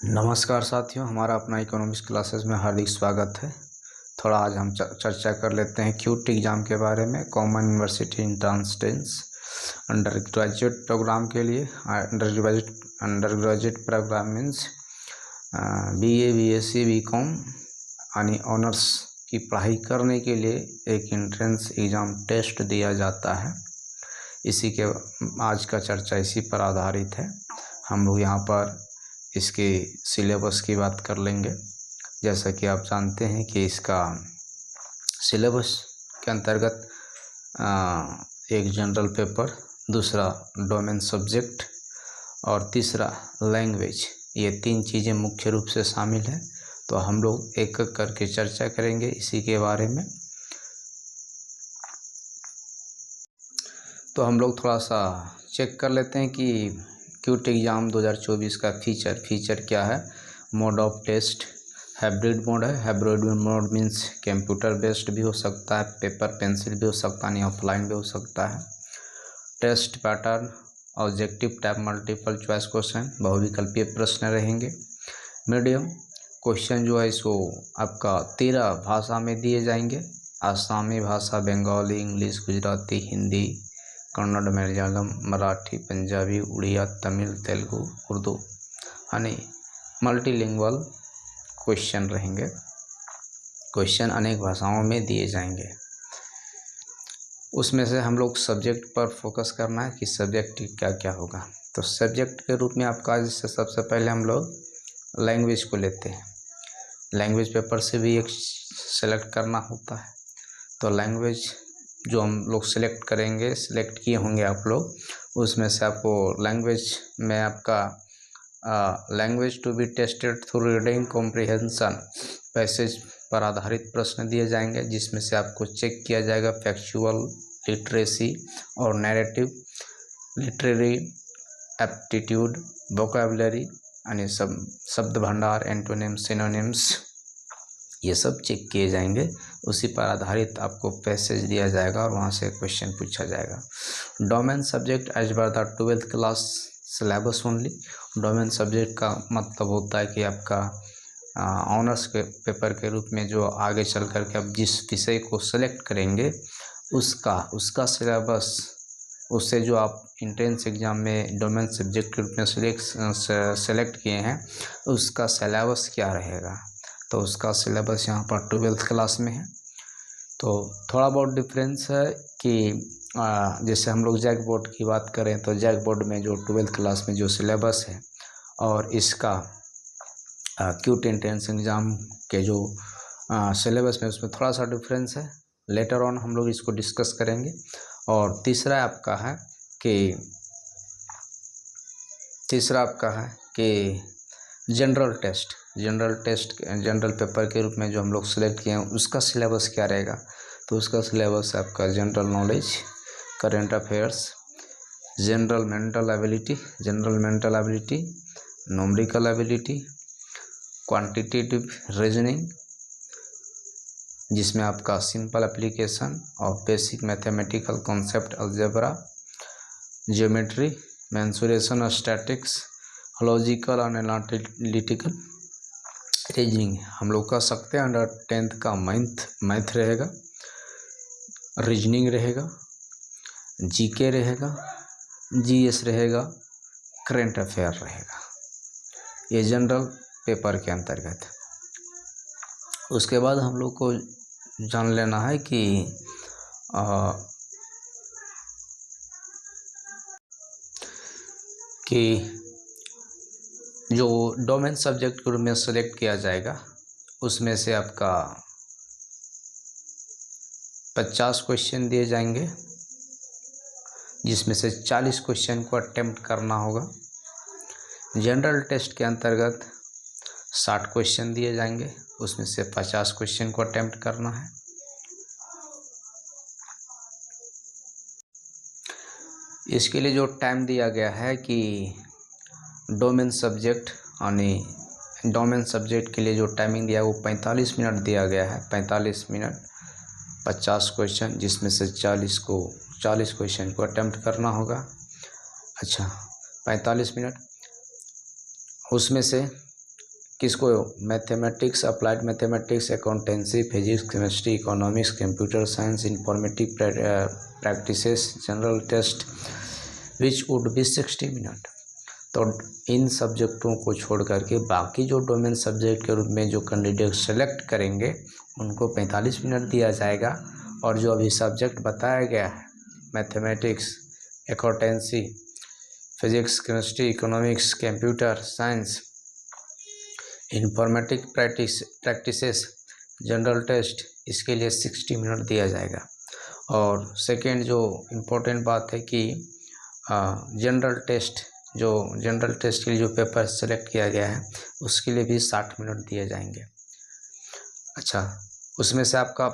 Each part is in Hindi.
नमस्कार साथियों, हमारा अपना इकोनॉमिक्स क्लासेस में हार्दिक स्वागत है। थोड़ा आज हम चर्चा कर लेते हैं क्यूट एग्ज़ाम के बारे में। Common university entrance test undergraduate programme के लिए undergraduate programme means BA BSc BCom यानी ऑनर्स की पढ़ाई करने के लिए एक एंट्रेंस एग्ज़ाम टेस्ट दिया जाता है। इसी के आज का चर्चा इसी पर आधारित है। हम लोग यहाँ पर इसके सिलेबस की बात कर लेंगे। जैसा कि आप जानते हैं कि इसका सिलेबस के अंतर्गत एक जनरल पेपर, दूसरा डोमेन सब्जेक्ट और तीसरा लैंग्वेज, ये 3 चीज़ें मुख्य रूप से शामिल हैं। तो हम लोग एक एक करके चर्चा करेंगे इसी के बारे में। तो हम लोग थोड़ा सा चेक कर लेते हैं कि क्यूट एग्ज़ाम 2024 का फीचर क्या है। Mode of test hybrid mode है। Hybrid mode means computer based भी हो सकता है, पेपर पेंसिल भी हो सकता है, ऑफलाइन भी हो सकता है। Test pattern objective type multiple choice question, बहुविकल्पीय प्रश्न रहेंगे। मीडियम क्वेश्चन जो है इसको आपका 13 भाषा में दिए जाएंगे। आसामी भाषा, बंगाली, इंग्लिश, गुजराती, हिंदी, कन्नड़, मलयालम, मराठी, पंजाबी, उड़िया, तमिल, तेलुगु, उर्दू यानी मल्टीलिंगुअल क्वेश्चन रहेंगे। क्वेश्चन अनेक भाषाओं में दिए जाएंगे। उसमें से हम लोग सब्जेक्ट पर फोकस करना है कि सब्जेक्ट क्या क्या होगा। तो सब्जेक्ट के रूप में आपका जैसे सबसे पहले हम लोग लैंग्वेज को लेते हैं। लैंग्वेज पेपर से भी एक सेलेक्ट करना होता है। तो लैंग्वेज जो हम लोग सिलेक्ट किए होंगे आप लोग, उसमें से आपको लैंग्वेज में आपका language to be tested through reading comprehension passage पर आधारित प्रश्न दिए जाएंगे, जिसमें से आपको चेक किया जाएगा फैक्चुअल लिटरेसी और नैरेटिव लिटरेरी एप्टीट्यूड, वोकैबुलरी यानी शब्द भंडार, एंटोनिम, सिनोनिम्स, ये सब चेक किए जाएंगे। उसी पर आधारित आपको पैसेज दिया जाएगा और वहाँ से क्वेश्चन पूछा जाएगा। Domain subject as per the 12th class syllabus only. Domain subject का मतलब होता है कि आपका ऑनर्स के पेपर के रूप में जो आगे चल कर के आप जिस विषय को सेलेक्ट करेंगे उसका सिलेबस, उससे जो आप एंट्रेंस एग्ज़ाम में डोमेन सब्जेक्ट के रूप में सेलेक्ट किए हैं उसका सिलेबस क्या रहेगा। तो उसका सिलेबस यहाँ पर 12th क्लास में है। तो थोड़ा बहुत डिफरेंस है कि जैसे हम लोग जैक बोर्ड की बात करें तो जैक बोर्ड में जो 12th क्लास में जो सिलेबस है और इसका क्यूट एंट्रेंस एग्ज़ाम के जो सिलेबस में उसमें थोड़ा सा डिफरेंस है। लेटर ऑन हम लोग इसको डिस्कस करेंगे। और तीसरा आपका है कि जनरल पेपर के रूप में जो हम लोग सेलेक्ट किए हैं उसका सिलेबस क्या रहेगा। तो उसका सिलेबस आपका general knowledge, current affairs, general mental ability, numerical ability, quantitative reasoning जिसमें आपका सिंपल एप्लीकेशन और basic mathematical concept, algebra, geometry, mensuration, statics, logical और एनालिटिकल रीजनिंग हम लोग कह सकते हैं। अंडर 10th का मैथ रहेगा, रीजनिंग रहेगा, जीके रहेगा, जीएस रहेगा, करेंट अफेयर रहेगा, ये जनरल पेपर के अंतर्गत। उसके बाद हम लोग को जान लेना है कि जो डोमेन सब्जेक्ट के रूप में सेलेक्ट किया जाएगा उसमें से आपका 50 क्वेश्चन दिए जाएंगे, जिसमें से 40 क्वेश्चन को अटेम्प्ट करना होगा। जनरल टेस्ट के अंतर्गत 60 क्वेश्चन दिए जाएंगे, उसमें से 50 क्वेश्चन को अटेम्प्ट करना है। इसके लिए जो टाइम दिया गया है कि डोमेन सब्जेक्ट के लिए जो टाइमिंग दिया है वो 45 मिनट दिया गया है। 45 मिनट 50 क्वेश्चन, जिसमें से 40 क्वेश्चन को अटेम्प्ट करना होगा। अच्छा, 45 मिनट, उसमें से किसको, mathematics, applied mathematics, accountancy, physics, chemistry, economics, computer science, informative practices, general test which would be 60 minute. तो इन सब्जेक्टों को छोड़ करके बाकी जो डोमेन सब्जेक्ट के रूप में जो कैंडिडेट सेलेक्ट करेंगे उनको 45 मिनट दिया जाएगा। और जो अभी सब्जेक्ट बताया गया है, mathematics, accountancy, physics, chemistry, economics, computer science, informatic practices, general test, इसके लिए 60 मिनट दिया जाएगा। और सेकेंड जो इम्पोर्टेंट बात है कि जनरल टेस्ट के लिए जो पेपर सेलेक्ट किया गया है उसके लिए भी 60 मिनट दिए जाएंगे। अच्छा, उसमें से आपका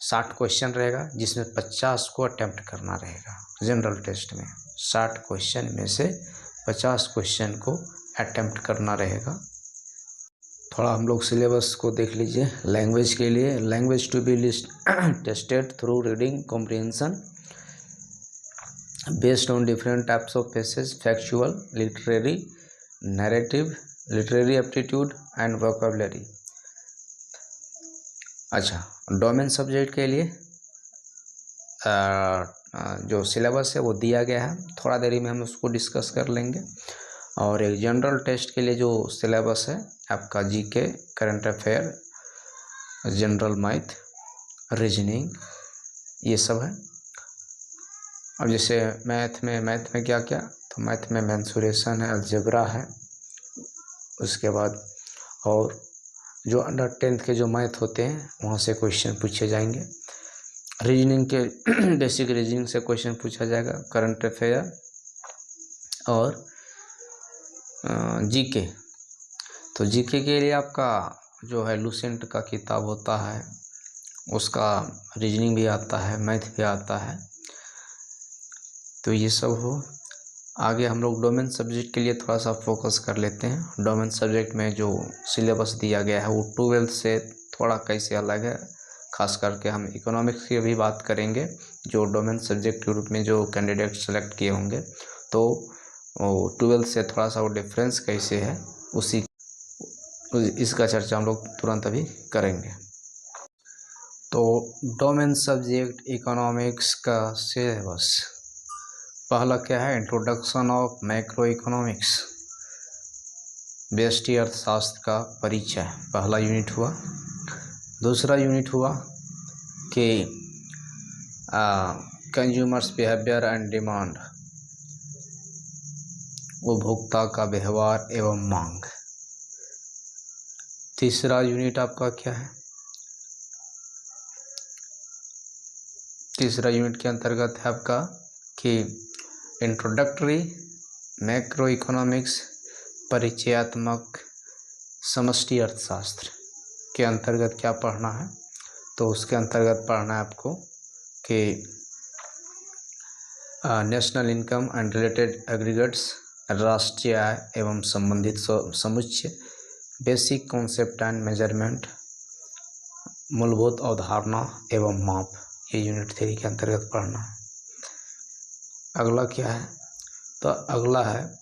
60 क्वेश्चन रहेगा, जिसमें 50 को अटेम्प्ट करना रहेगा। जनरल टेस्ट में 60 क्वेश्चन में से 50 क्वेश्चन को अटेम्प्ट करना रहेगा। थोड़ा हम लोग सिलेबस को देख लीजिए। लैंग्वेज के लिए, language to be tested through reading comprehension based on different types of passages, factual, literary, narrative, literary aptitude and vocabulary। अच्छा, डोमेन सब्जेक्ट के लिए जो सिलेबस है वो दिया गया है, थोड़ा देरी में हम उसको डिस्कस कर लेंगे। और एक जनरल टेस्ट के लिए जो सिलेबस है आपका GK, current affair, general math, reasoning, ये सब है। अब जैसे मैथ में क्या क्या, तो मैथ में मेंसुरेशन है, अलजेब्रा है, उसके बाद और जो अंडर 10th के जो मैथ होते हैं वहाँ से क्वेश्चन पूछे जाएंगे। रीजनिंग के बेसिक रीजनिंग से क्वेश्चन पूछा जाएगा, करंट अफेयर और जीके। तो जीके के लिए आपका जो है लूसेंट का किताब होता है, उसका रीजनिंग भी आता है, मैथ भी आता है। तो ये सब हो। आगे हम लोग डोमेन सब्जेक्ट के लिए थोड़ा सा फोकस कर लेते हैं। डोमेन सब्जेक्ट में जो सिलेबस दिया गया है वो 12th से थोड़ा कैसे अलग है। खास करके हम इकोनॉमिक्स की भी बात करेंगे, जो डोमेन सब्जेक्ट के रूप में जो कैंडिडेट सेलेक्ट किए होंगे, तो 12th से थोड़ा सा वो डिफरेंस कैसे है इसका चर्चा हम लोग तुरंत अभी करेंगे। तो डोमेन सब्जेक्ट इकोनॉमिक्स का सिलेबस पहला क्या है, इंट्रोडक्शन ऑफ मैक्रो इकोनॉमिक्स, व्यष्टि अर्थशास्त्र का परिचय, पहला यूनिट हुआ। दूसरा यूनिट हुआ कि कंज्यूमर्स बिहेवियर एंड डिमांड, उपभोक्ता का व्यवहार एवं मांग। तीसरा यूनिट आपका क्या है, तीसरा यूनिट के अंतर्गत है आपका कि इंट्रोडक्टरी मैक्रो इकोनॉमिक्स, परिचयात्मक समष्टि अर्थशास्त्र के अंतर्गत क्या पढ़ना है, तो उसके अंतर्गत पढ़ना है आपको कि national income and related aggregates, राष्ट्रीय आय एवं संबंधित समुच्चय, बेसिक कॉन्सेप्ट एंड मेजरमेंट, मूलभूत अवधारणा एवं माप, ये यूनिट 3 के अंतर्गत पढ़ना है। अगला क्या है, तो अगला है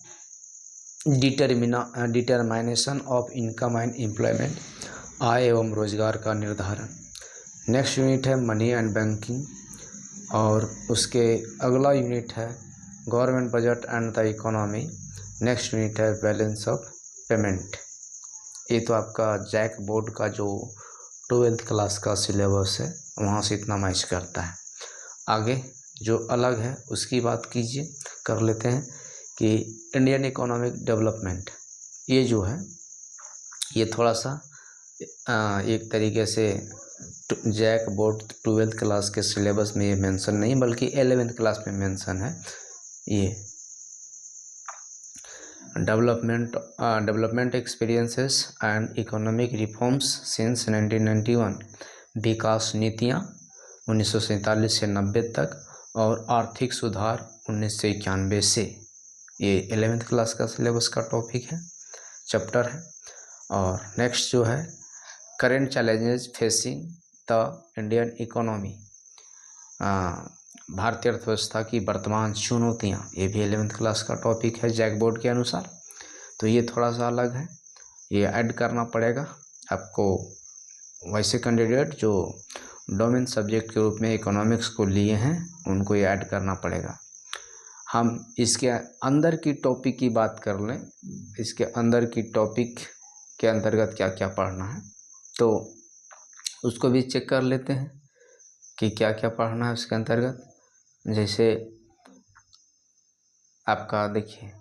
determination of income and employment, आय एवं रोजगार का निर्धारण। नेक्स्ट यूनिट है मनी एंड बैंकिंग, और उसके अगला यूनिट है government budget and the economy. Next unit है बैलेंस ऑफ पेमेंट। ये तो आपका जैक बोर्ड का जो 12th क्लास का सिलेबस है वहाँ से इतना मैच करता है। आगे जो अलग है उसकी बात कर लेते हैं कि इंडियन इकोनॉमिक डेवलपमेंट, ये जो है ये थोड़ा सा एक तरीके से जैक बोर्ड 12th क्लास के सिलेबस में ये मेंशन नहीं बल्कि 11th क्लास में मेंशन है। ये development experiences and economic reforms since 1991, विकास नीतियाँ 1947 से 90 तक, और आर्थिक सुधार 1991 से, ये 11th क्लास का सिलेबस का टॉपिक है, चैप्टर है। और नेक्स्ट जो है current challenges facing the Indian economy, भारतीय अर्थव्यवस्था की वर्तमान चुनौतियाँ, ये भी 11th क्लास का टॉपिक है जैक बोर्ड के अनुसार। तो ये थोड़ा सा अलग है, ये ऐड करना पड़ेगा आपको। वैसे कैंडिडेट जो डोमेन सब्जेक्ट के रूप में इकोनॉमिक्स को लिए हैं उनको ये ऐड करना पड़ेगा। हम इसके अंदर की टॉपिक की बात कर लें, इसके अंदर की टॉपिक के अंतर्गत क्या क्या पढ़ना है तो उसको भी चेक कर लेते हैं कि क्या क्या पढ़ना है उसके अंतर्गत। जैसे आपका देखिए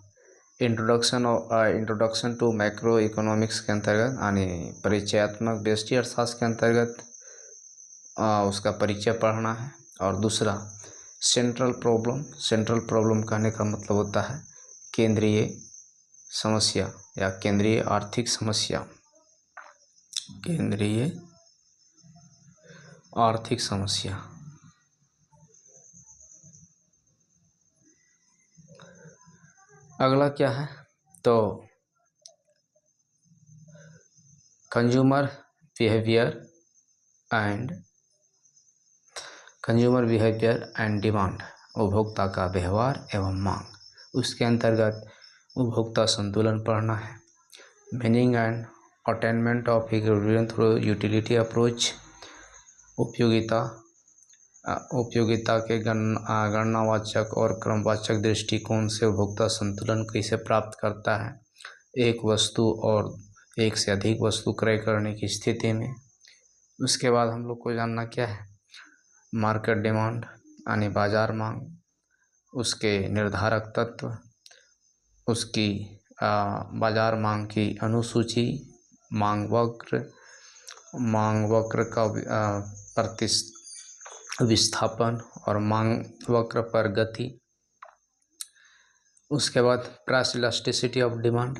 इंट्रोडक्शन टू मैक्रो इकोनॉमिक्स के अंतर्गत यानी परिचयात्मक व्यष्टि अर्थशास्त्र के अंतर्गत उसका परिचय पढ़ना है। और दूसरा सेंट्रल प्रॉब्लम कहने का मतलब होता है केंद्रीय समस्या या केंद्रीय आर्थिक समस्या, केंद्रीय आर्थिक समस्या। अगला क्या है तो कंज्यूमर बिहेवियर एंड डिमांड, उपभोक्ता का व्यवहार एवं मांग। उसके अंतर्गत उपभोक्ता संतुलन पढ़ना है। Meaning and attainment of equilibrium through utility approach, उपयोगिता के गणनावाचक और क्रमवाचक दृष्टिकोण से उपभोक्ता संतुलन कैसे प्राप्त करता है एक वस्तु और एक से अधिक वस्तु क्रय करने की स्थिति में। उसके बाद हम लोग को जानना क्या है मार्केट डिमांड यानी बाजार मांग, उसके निर्धारक तत्व, उसकी बाजार मांग की अनुसूची, मांग वक्र का विस्थापन और मांग वक्र पर गति। उसके बाद प्राइस इलास्टिसिटी ऑफ डिमांड,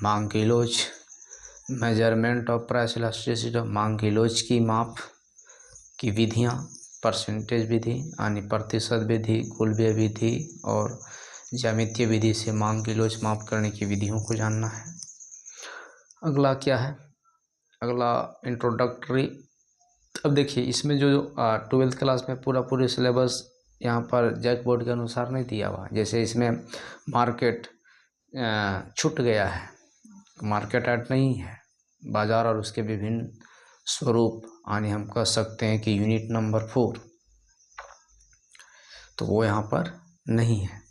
मांग की लोच, मेजरमेंट ऑफ प्राइस इलास्टिसिटी, मांग की लोच की माप की विधियाँ, परसेंटेज विधि यानी प्रतिशत विधि, कुल व्यय विधि और ज्यामितीय विधि से मांग की लोच माप करने की विधियों को जानना है। अगला क्या है, अगला इंट्रोडक्टरी। अब देखिए इसमें जो 12th क्लास में पूरी सिलेबस यहाँ पर जैक बोर्ड के अनुसार नहीं दिया हुआ। जैसे इसमें मार्केट छूट गया है, मार्केट ऐड नहीं है, बाजार और उसके विभिन्न स्वरूप यानी हम कह सकते हैं कि यूनिट नंबर 4 तो वो यहाँ पर नहीं है।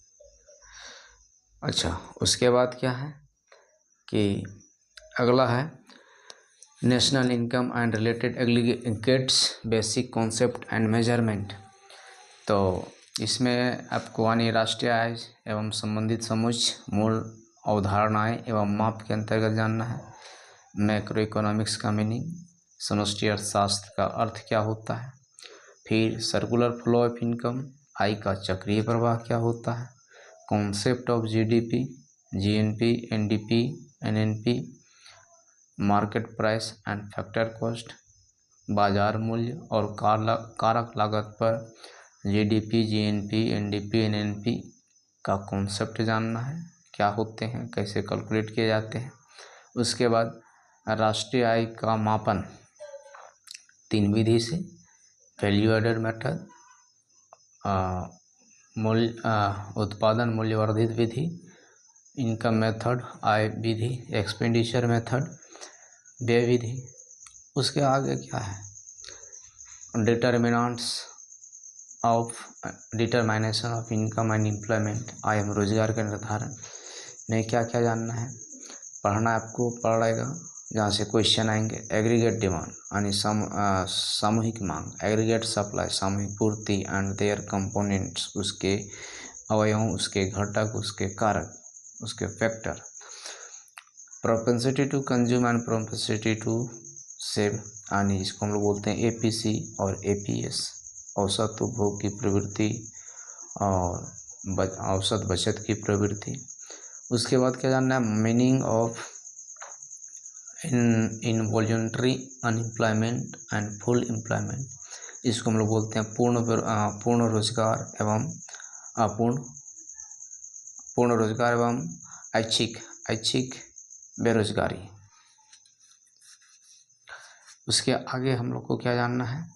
अच्छा उसके बाद क्या है कि अगला है national income and related aggregates basic concept and measurement. तो इसमें आपको यानी राष्ट्रीय आय एवं संबंधित समुच्चय, मूल अवधारणाएं एवं माप के अंतर्गत जानना है। मैक्रो इकोनॉमिक्स का मीनिंग, समष्टि अर्थशास्त्र का अर्थ क्या होता है। फिर सर्कुलर फ्लो ऑफ इनकम, आय का चक्रीय प्रवाह क्या होता है। Concept of GDP, GNP, NDP, NNP, market price and factor cost, बाजार मूल्य और कारक लागत पर जीडीपी, जीएनपी, एनडीपी, एनएनपी का कॉन्सेप्ट जानना है, क्या होते हैं, कैसे कैलकुलेट किए जाते हैं। उसके बाद राष्ट्रीय आय का मापन 3 विधि से, वैल्यू एडेड मेथड, उत्पादन मूल्यवर्धित विधि, इनकम मेथड, आय विधि, एक्सपेंडिचर मेथड, व्यय विधि। उसके आगे क्या है determination of income and employment, आय एवं रोजगार के निर्धारण में क्या क्या जानना है, पढ़ना आपको पड़ेगा। जहाँ से क्वेश्चन आएंगे एग्रीगेट डिमांड यानी सामूहिक मांग, एग्रीगेट सप्लाई सामूहिक पूर्ति एंड देयर कंपोनेंट्स, उसके अवयवों, उसके घटक, उसके कारक, उसके factor. Propensity to consume and propensity to save यानी इसको हम लोग बोलते हैं एपीसी और एपीएस, औसत उपभोग की प्रवृत्ति और औसत बचत की प्रवृत्ति। उसके बाद क्या जानना है meaning of involuntary unemployment and full employment, इसको हम लोग बोलते हैं पूर्ण रोजगार एवं पूर्ण रोजगार एवं ऐच्छिक बेरोजगारी। उसके आगे हम लोग को क्या जानना है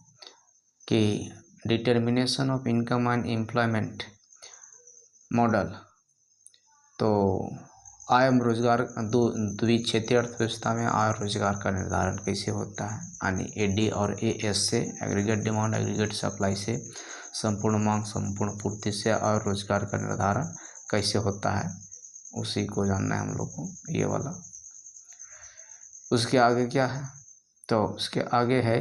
कि determination of income and employment model. तो आय एवं रोजगार द्विक्षेत्रीय अर्थव्यवस्था में आय और रोजगार का निर्धारण कैसे होता है, यानी एडी और एएस से एग्रीगेट डिमांड एग्रीगेट सप्लाई से संपूर्ण मांग संपूर्ण पूर्ति से आय और रोजगार का निर्धारण कैसे होता है, उसी को जानना है हम लोग को, ये वाला। उसके आगे क्या है, तो उसके आगे है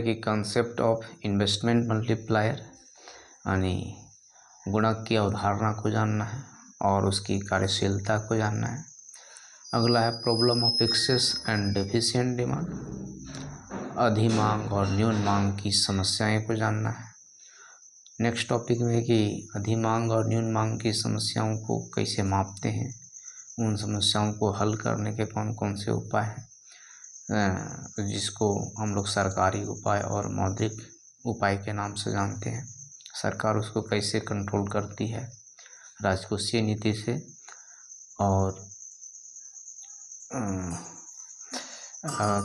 कि कंसेप्ट ऑफ इन्वेस्टमेंट मल्टीप्लायर, यानी गुणक की अवधारणा को जानना है और उसकी कार्यशीलता को जानना है। अगला है problem of excess and deficient demand, अधिमांग और न्यून मांग की समस्याएं को जानना है। नेक्स्ट टॉपिक में कि अधिमांग और न्यून मांग की समस्याओं को कैसे मापते हैं, उन समस्याओं को हल करने के कौन कौन से उपाय हैं, जिसको हम लोग सरकारी उपाय और मौद्रिक उपाय के नाम से जानते हैं। सरकार उसको कैसे कंट्रोल करती है, राजकोषीय नीति से और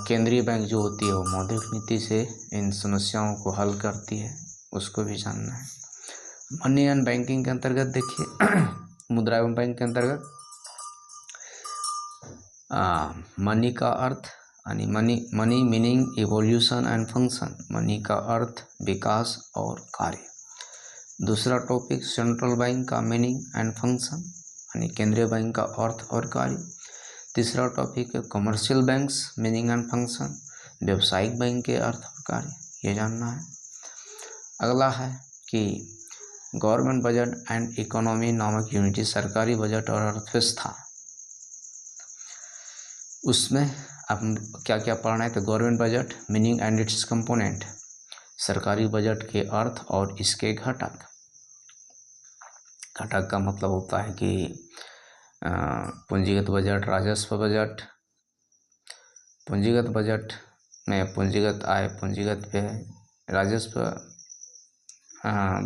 केंद्रीय बैंक जो होती है वो मौद्रिक नीति से इन समस्याओं को हल करती है, उसको भी जानना है। मनी एंड बैंकिंग के अंतर्गत देखिए मुद्रा एवं बैंक के अंतर्गत मनी का अर्थ यानी money meaning evolution and function, money का अर्थ विकास और कार्य। दूसरा टॉपिक सेंट्रल बैंक का मीनिंग एंड फंक्शन, यानी केंद्रीय बैंक का अर्थ और कार्य। तीसरा टॉपिक है commercial banks meaning and function, व्यवसायिक बैंक के अर्थ और कार्य, ये जानना है। अगला है कि गवर्नमेंट बजट एंड इकोनॉमी नामक यूनिटी, सरकारी बजट और अर्थव्यवस्था, उसमें अब क्या क्या पढ़ना है, तो government budget meaning and it's component, सरकारी बजट के अर्थ और इसके घटक। घटक का मतलब होता है कि पूंजीगत बजट, राजस्व बजट, पूंजीगत बजट में पूंजीगत आय, पूंजीगत व्यय, राजस्व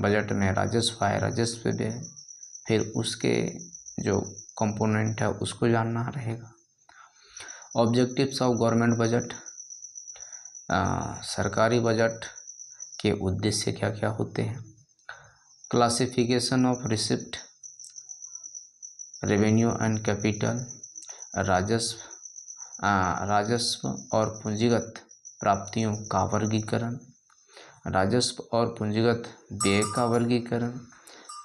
बजट में राजस्व आय, राजस्व व्यय, फिर उसके जो कंपोनेंट है उसको जानना रहेगा। ऑब्जेक्टिव्स ऑफ गवर्नमेंट बजट, सरकारी बजट के उद्देश्य क्या क्या होते हैं। Classification of receipt, revenue and capital, राजस्व और पूंजीगत प्राप्तियों का वर्गीकरण, राजस्व और पूंजीगत व्यय का वर्गीकरण,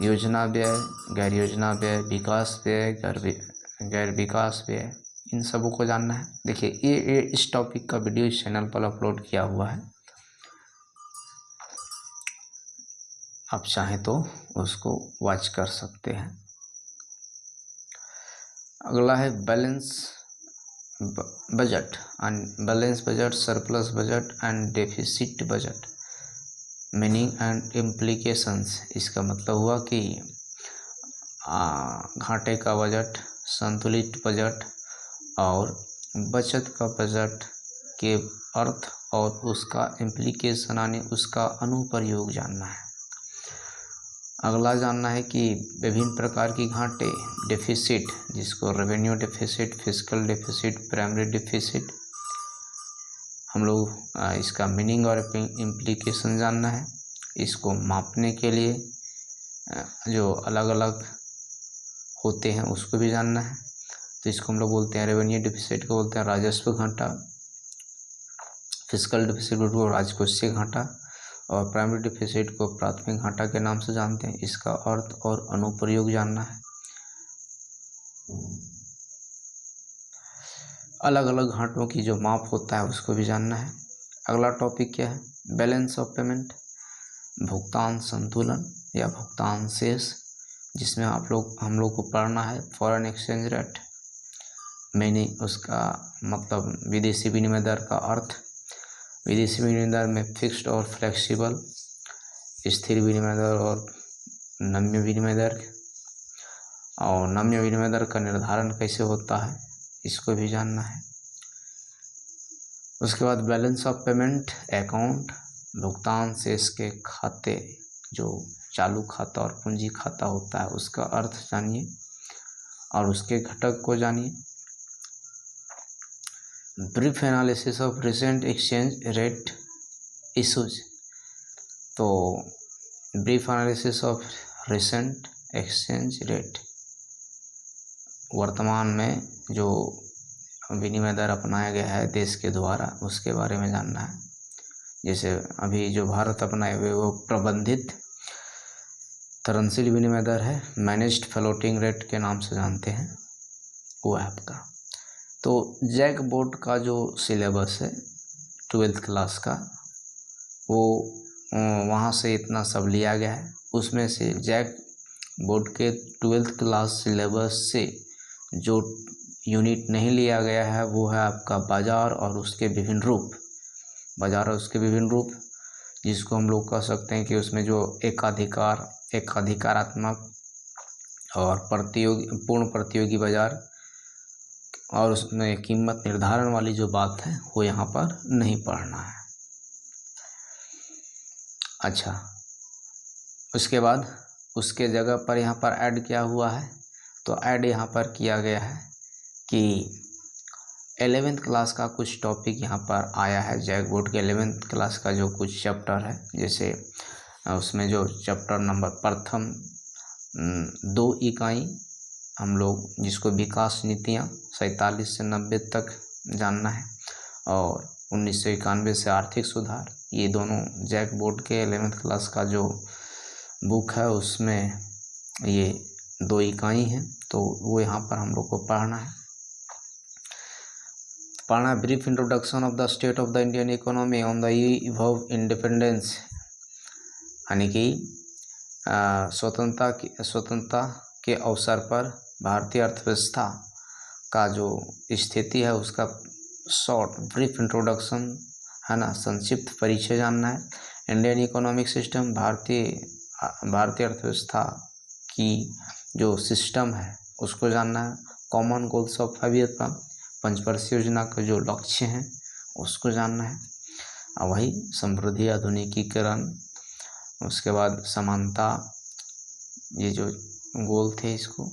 योजना व्यय, गैर योजना व्यय, विकास व्यय, गैर विकास व्यय, इन सबों को जानना है। देखिए ये इस टॉपिक का वीडियो इस चैनल पर अपलोड किया हुआ है, आप चाहें तो उसको वॉच कर सकते हैं। अगला है balance budget, balance budget, surplus budget and deficit budget, meaning and implications. इसका मतलब हुआ कि घाटे का बजट, संतुलित बजट और बचत का बजट के अर्थ और उसका इम्प्लीकेशन यानी उसका अनुप्रयोग जानना है। अगला जानना है कि विभिन्न प्रकार की घाटे, डेफिसिट, जिसको revenue deficit, fiscal deficit, primary deficit, हम लोग इसका मीनिंग और इम्प्लीकेशन जानना है। इसको मापने के लिए जो अलग अलग होते हैं उसको भी जानना है। तो इसको हम लोग बोलते हैं, रेवेन्यू डेफिसिट को बोलते हैं राजस्व घाटा, फिस्कल डेफिसिट को राजकोषीय घाटा और प्राइमरी डेफिसिट को प्राथमिक घाटा के नाम से जानते हैं। इसका अर्थ और अनुप्रयोग जानना है। अलग अलग घाटों की जो माप होता है उसको भी जानना है। अगला टॉपिक क्या है, बैलेंस ऑफ पेमेंट, भुगतान संतुलन या भुगतान शेष, जिसमें हम लोग को पढ़ना है फॉरेन एक्सचेंज रेट, मैंने उसका मतलब विदेशी विनिमय दर का अर्थ। विदेशी विनिमय दर में फिक्स्ड और फ्लेक्सिबल, स्थिर विनिमय दर और नम्य विनिमय दर, और नम्य विनिमय दर का निर्धारण कैसे होता है इसको भी जानना है। उसके बाद बैलेंस ऑफ पेमेंट अकाउंट, भुगतान शेष के खाते, जो चालू खाता और पूंजी खाता होता है उसका अर्थ जानिए और उसके घटक को जानिए। Brief analysis of recent exchange rate issues, तो brief analysis of recent exchange rate, वर्तमान में जो विनिमय दर अपनाया गया है देश के द्वारा उसके बारे में जानना है। जैसे अभी जो भारत अपनाए हुए वो प्रबंधित तरलशील विनिमय दर है, मैनेज्ड फ्लोटिंग रेट के नाम से जानते हैं, वो है आपका। तो जैक बोर्ड का जो सिलेबस है 12th क्लास का, वो वहाँ से इतना सब लिया गया है। उसमें से जैक बोर्ड के 12th क्लास सिलेबस से जो यूनिट नहीं लिया गया है वो है आपका बाजार और उसके विभिन्न रूप। बाजार और उसके विभिन्न रूप, जिसको हम लोग कह सकते हैं कि उसमें जो एकाधिकारात्मक और पूर्ण प्रतियोगी बाजार और उसमें कीमत निर्धारण वाली जो बात है वो यहाँ पर नहीं पढ़ना है। अच्छा, उसके बाद उसके जगह पर यहाँ पर ऐड क्या हुआ है, तो ऐड यहाँ पर किया गया है कि 11th क्लास का कुछ टॉपिक यहाँ पर आया है। जैक बोर्ड के 11th क्लास का जो कुछ चैप्टर है, जैसे उसमें जो चैप्टर नंबर प्रथम 2 इकाई हम लोग जिसको विकास नीतियाँ 47 से 90 तक जानना है, और 1991 से आर्थिक सुधार, ये दोनों जैक बोर्ड के 11th क्लास का जो बुक है उसमें ये 2 इकाई हैं, तो वो यहाँ पर हम लोग को पढ़ना है। Brief introduction of the state of the Indian economy on the eve of independence, यानी कि स्वतंत्रता के अवसर पर भारतीय अर्थव्यवस्था का जो स्थिति है उसका शॉर्ट ब्रीफ इंट्रोडक्शन है ना, संक्षिप्त परिचय जानना है। इंडियन इकोनॉमिक सिस्टम, भारतीय अर्थव्यवस्था की जो सिस्टम है उसको जानना है। Common goals of 5 year plan, पंचवर्षीय योजना का जो लक्ष्य हैं उसको जानना है। और वही समृद्धि, आधुनिकीकरण, उसके बाद समानता, ये जो गोल थे इसको।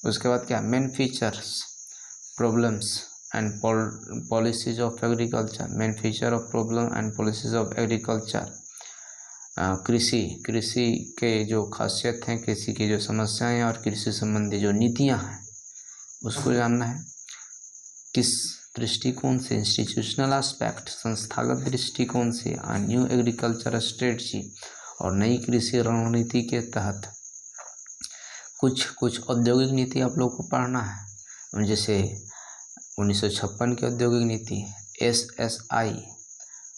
उसके बाद क्या, main features, problems and policies of agriculture, main feature of problem and policies of agriculture. कृषि के जो खासियत हैं, कृषि की जो समस्याएं और कृषि संबंधी जो नीतियां हैं उसको जानना है। किस दृष्टिकोण से, इंस्टीट्यूशनल एस्पेक्ट, संस्थागत दृष्टिकोण से, न्यू एग्रीकल्चर स्ट्रेटजी, और नई कृषि रणनीति के तहत कुछ औद्योगिक नीति आप लोग को पढ़ना है। जैसे 1956 की औद्योगिक नीति, SSI,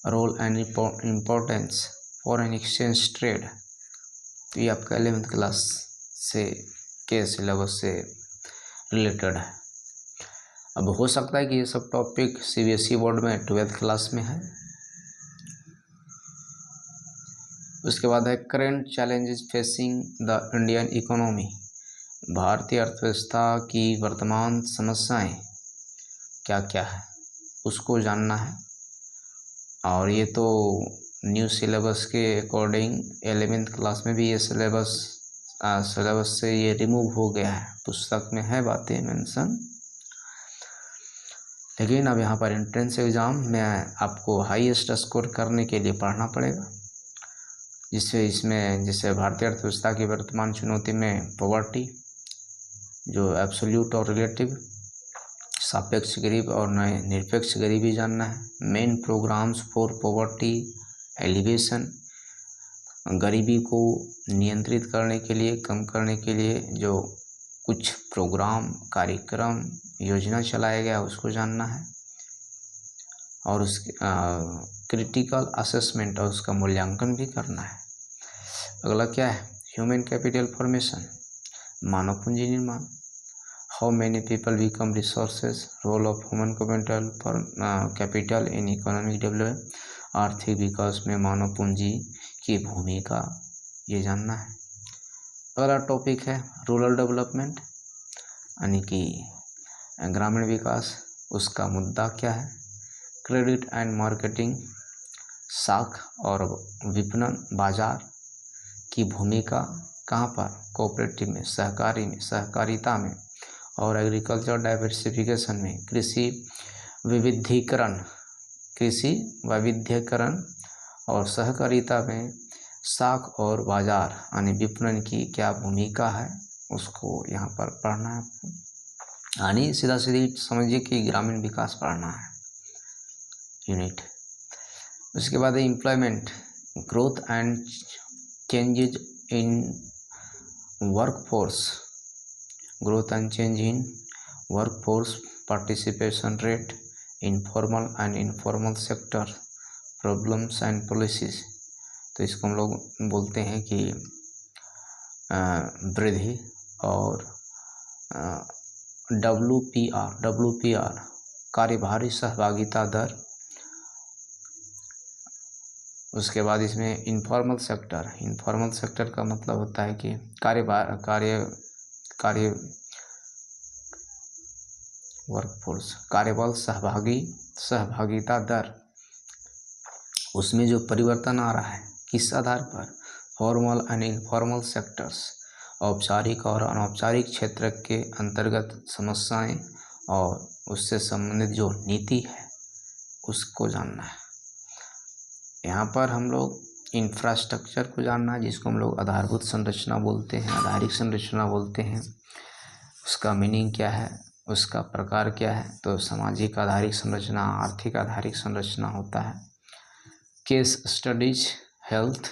role and importance, foreign exchange trade, तो ये आपका 11th क्लास से के सिलेबस से रिलेटेड है। अब हो सकता है कि ये सब टॉपिक CBSE बोर्ड में 12th क्लास में है। उसके बाद है current challenges facing the Indian economy, भारतीय अर्थव्यवस्था की वर्तमान समस्याएं क्या क्या है उसको जानना है। और ये तो न्यू सिलेबस के अकॉर्डिंग 11th क्लास में भी ये सिलेबस से ये रिमूव हो गया है, पुस्तक में है बातें मेंशन, लेकिन अब यहाँ पर एंट्रेंस एग्ज़ाम में आपको हाईएस्ट स्कोर करने के लिए पढ़ना पड़ेगा। जिससे भारतीय अर्थव्यवस्था की वर्तमान चुनौती में पॉवर्टी, जो एब्सोल्यूट और रिलेटिव, सापेक्ष गरीब और निरपेक्ष गरीबी जानना है। Main programmes for poverty alleviation, गरीबी को नियंत्रित करने के लिए, कम करने के लिए जो कुछ प्रोग्राम, कार्यक्रम, योजना चलाया गया उसको जानना है। और उसके क्रिटिकल असेसमेंट और उसका मूल्यांकन भी करना है। अगला क्या है, ह्यूमन कैपिटल फॉर्मेशन, मानव पूंजी निर्माण, how many people become resources, role of human capital in economic development, आर्थिक विकास में मानव पूंजी की भूमिका, ये जानना है। अगला टॉपिक है रूरल डेवलपमेंट, यानी कि ग्रामीण विकास, उसका मुद्दा क्या है। क्रेडिट एंड मार्केटिंग, साख और विपणन बाजार की भूमिका कहाँ पर, कोऑपरेटिव में, सहकारिता में, और एग्रीकल्चर डाइवर्सिफिकेशन में, कृषि वैविध्यकरण और सहकारिता में साख और बाजार यानी विपणन की क्या भूमिका है, उसको यहाँ पर पढ़ना है आपको। यानी सीधा सीधी समझिए कि ग्रामीण विकास पढ़ना है यूनिट। उसके बाद है employment, growth and changes in workforce, growth and change in workforce participation rate, informal and informal sector, problems and policies. तो इसको हम लोग बोलते हैं कि वृद्धि, और WPR कार्यभारी सहभागिता दर। उसके बाद इसमें इनफॉर्मल सेक्टर का मतलब होता है कि वर्कफोर्स कार्यबल सहभागिता दर, उसमें जो परिवर्तन आ रहा है किस आधार पर, फॉर्मल एंड इनफॉर्मल सेक्टर्स, औपचारिक और अनौपचारिक क्षेत्र के अंतर्गत समस्याएं और उससे संबंधित जो नीति है उसको जानना है। यहाँ पर हम लोग इंफ्रास्ट्रक्चर को जानना है, जिसको हम लोग आधारभूत संरचना बोलते हैं, आधारिक संरचना बोलते हैं। उसका मीनिंग क्या है, उसका प्रकार क्या है। तो सामाजिक आधारिक संरचना, आर्थिक आधारिक संरचना होता है। Case studies, health,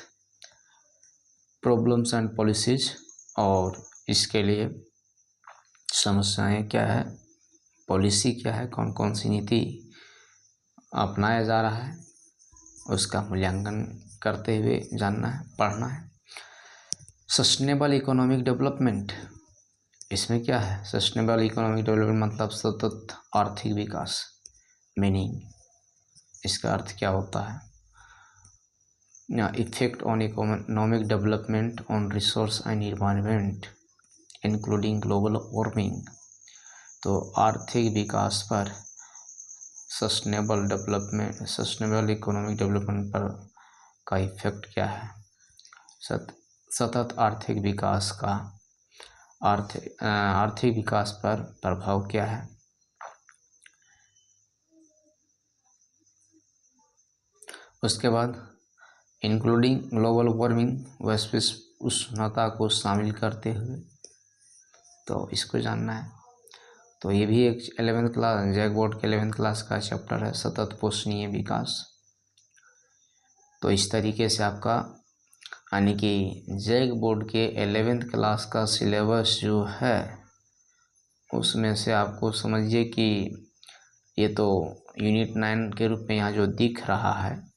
problems and policies, और इसके लिए समस्याएं क्या है, पॉलिसी क्या है, कौन कौन सी नीति अपनाया जा रहा है, उसका मूल्यांकन करते हुए जानना है, पढ़ना है। सस्टेनेबल इकोनॉमिक डेवलपमेंट, इसमें क्या है, सस्टेनेबल इकोनॉमिक डेवलपमेंट मतलब सतत आर्थिक विकास। मीनिंग, इसका अर्थ क्या होता है, effect on economic development on resource and environment including global warming. तो आर्थिक विकास पर सस्टेनेबल इकोनॉमिक डेवलपमेंट पर का इफेक्ट क्या है, सतत आर्थिक विकास का आर्थिक विकास पर प्रभाव क्या है। उसके बाद इंक्लूडिंग ग्लोबल वार्मिंग, वैश्विक उष्णता को शामिल करते हुए, तो इसको जानना है। तो ये भी एक 11वीं क्लास जैक बोर्ड के 11वीं क्लास का चैप्टर है, सतत पोषणीय विकास। तो इस तरीके से आपका यानी कि जैक बोर्ड के 11वीं क्लास का सिलेबस जो है उसमें से आपको समझिए कि ये तो यूनिट 9 के रूप में यहाँ जो दिख रहा है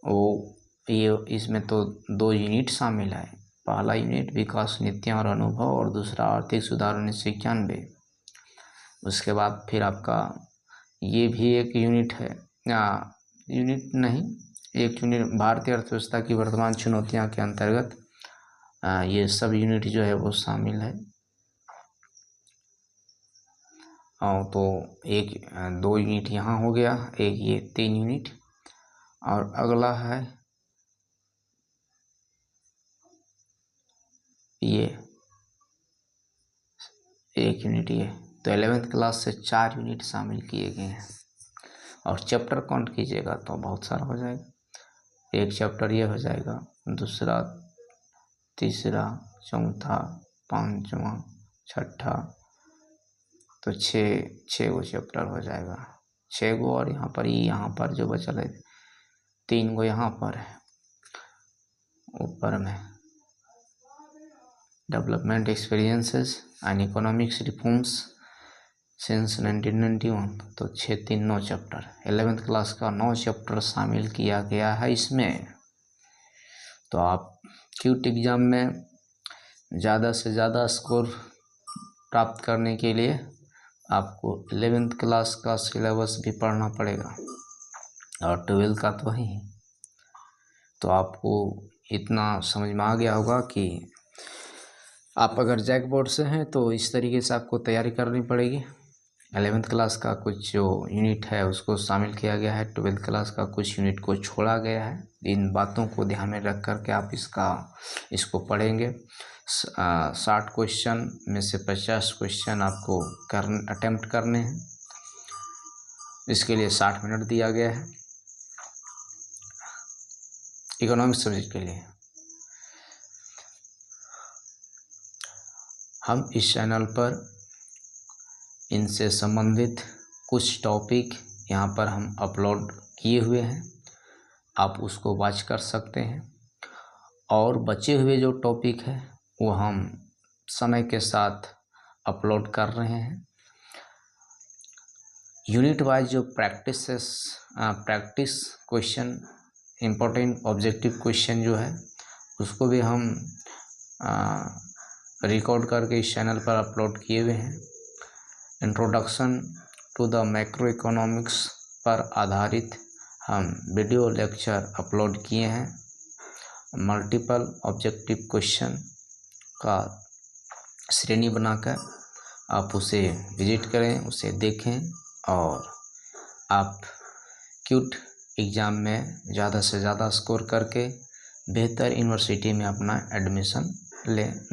वो ये इसमें तो 2 यूनिट शामिल है। पहला यूनिट विकास नीतियाँ और अनुभव, और दूसरा आर्थिक सुधार 1991। उसके बाद फिर आपका ये भी एक यूनिट है, यूनिट नहीं, एक यूनिट भारतीय अर्थव्यवस्था की वर्तमान चुनौतियां के अंतर्गत ये सब यूनिट जो है वो शामिल है। और तो एक 2 यूनिट यहाँ हो गया, एक ये 3 यूनिट, और अगला है ये 1 यूनिट ये। तो 11वीं क्लास से 4 यूनिट शामिल किए गए हैं। और चैप्टर काउंट कीजिएगा तो बहुत सारा हो जाएगा। एक चैप्टर ये हो जाएगा, दूसरा, तीसरा, चौथा, पांचवा, छठा, तो 6 गो चैप्टर हो जाएगा। 6 गो, और यहाँ पर जो बचल है 3 गो यहाँ पर है ऊपर में, development experiences and economics reforms since 1991। तो 6, 3, 9 चैप्टर, 11वीं क्लास का 9 चैप्टर शामिल किया गया है इसमें। तो आप क्यूट एग्ज़ाम में ज़्यादा से ज़्यादा स्कोर प्राप्त करने के लिए आपको 11वीं क्लास का सिलेबस भी पढ़ना पड़ेगा, और 12th का तो ही। तो आपको इतना समझ में आ गया होगा कि आप अगर जैक बोर्ड से हैं तो इस तरीके से आपको तैयारी करनी पड़ेगी। 11th क्लास का कुछ जो यूनिट है उसको शामिल किया गया है, 12th क्लास का कुछ यूनिट को छोड़ा गया है। इन बातों को ध्यान में रख कर के आप इसको पढ़ेंगे। 60 क्वेश्चन में से 50 क्वेश्चन आपको अटेम्प्ट करने हैं। इसके लिए 60 मिनट दिया गया है। इकोनॉमिक्स सब्जेक्ट के लिए। हम इस चैनल पर इनसे संबंधित कुछ टॉपिक यहाँ पर हम अपलोड किए हुए हैं, आप उसको वॉच कर सकते हैं। और बचे हुए जो टॉपिक है वो हम समय के साथ अपलोड कर रहे हैं। यूनिट वाइज जो practice question, important objective question जो है उसको भी हम रिकॉर्ड करके इस चैनल पर अपलोड किए हुए हैं। Introduction to the macroeconomics पर आधारित हम वीडियो लेक्चर अपलोड किए हैं। मल्टीपल ऑब्जेक्टिव क्वेश्चन का श्रेणी बनाकर आप उसे विजिट करें, उसे देखें और आप क्यूट एग्ज़ाम में ज़्यादा से ज़्यादा स्कोर करके बेहतर यूनिवर्सिटी में अपना एडमिशन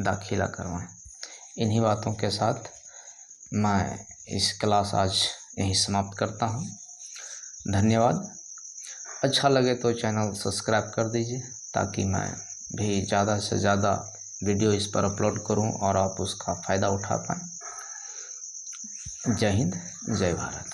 दाखिला करवाएं। इन्हीं बातों के साथ मैं इस क्लास आज यहीं समाप्त करता हूं। धन्यवाद। अच्छा लगे तो चैनल सब्सक्राइब कर दीजिए ताकि मैं भी ज़्यादा से ज़्यादा वीडियो इस पर अपलोड करूं और आप उसका फ़ायदा उठा पाएँ। जय हिंद, जय भारत।